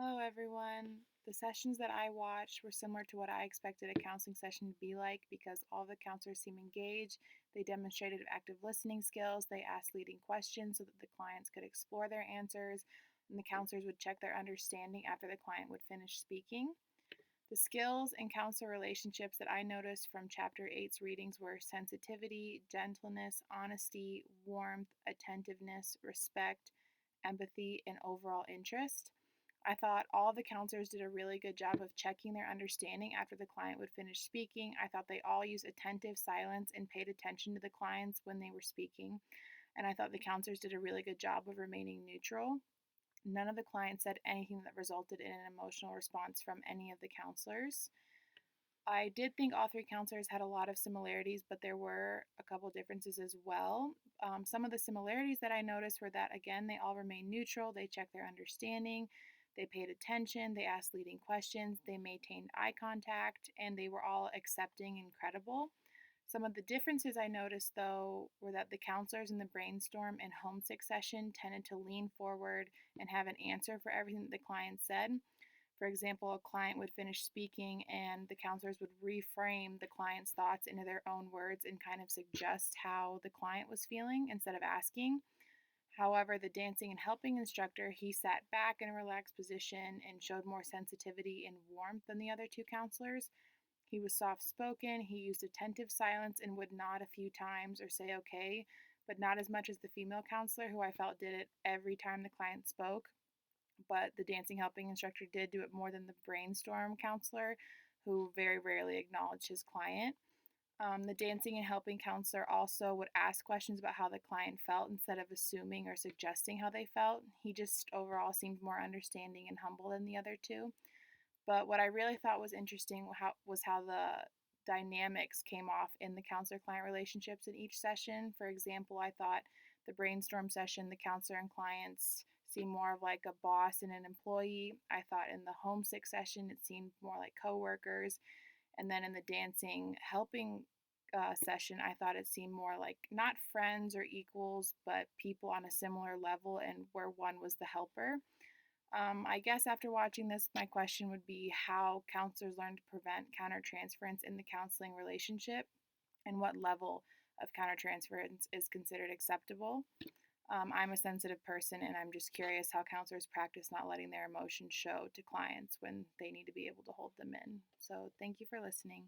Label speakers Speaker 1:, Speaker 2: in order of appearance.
Speaker 1: Hello, everyone. The sessions that I watched were similar to what I expected a counseling session to be like because all the counselors seemed engaged. They demonstrated active listening skills. They asked leading questions so that the clients could explore their answers, and the counselors would check their understanding after the client would finish speaking. The skills and counselor relationships that I noticed from Chapter 8's readings were sensitivity, gentleness, honesty, warmth, attentiveness, respect, empathy, and overall interest. I thought all the counselors did a really good job of checking their understanding after the client would finish speaking. I thought they all used attentive silence and paid attention to the clients when they were speaking. And I thought the counselors did a really good job of remaining neutral. None of the clients said anything that resulted in an emotional response from any of the counselors. I did think all three counselors had a lot of similarities, but there were a couple differences as well. Some of the similarities that I noticed were that, again, they all remained neutral, they checked their understanding, they paid attention, they asked leading questions, they maintained eye contact, and they were all accepting and credible. Some of the differences I noticed, though, were that the counselors in the brainstorm and homesick session tended to lean forward and have an answer for everything that the client said. For example, a client would finish speaking and the counselors would reframe the client's thoughts into their own words and kind of suggest how the client was feeling instead of asking. However, the dancing and helping instructor, he sat back in a relaxed position and showed more sensitivity and warmth than the other two counselors. He was soft spoken, he used attentive silence and would nod a few times or say okay, but not as much as the female counselor, who I felt did it every time the client spoke. But the dancing helping instructor did do it more than the brainstorm counselor, who very rarely acknowledged his client. The dancing and helping counselor also would ask questions about how the client felt instead of assuming or suggesting how they felt. He just overall seemed more understanding and humble than the other two. But what I really thought was interesting was how the dynamics came off in the counselor client relationships in each session. For example, I thought the brainstorm session, the counselor and clients seemed more of like a boss and an employee. I thought in the homesick session, it seemed more like coworkers. And then in the dancing helping session, I thought it seemed more like not friends or equals, but people on a similar level, and where one was the helper. I guess after watching this, my question would be how counselors learn to prevent countertransference in the counseling relationship and what level of countertransference is considered acceptable. I'm a sensitive person and I'm just curious how counselors practice not letting their emotions show to clients when they need to be able to hold them in. So, thank you for listening.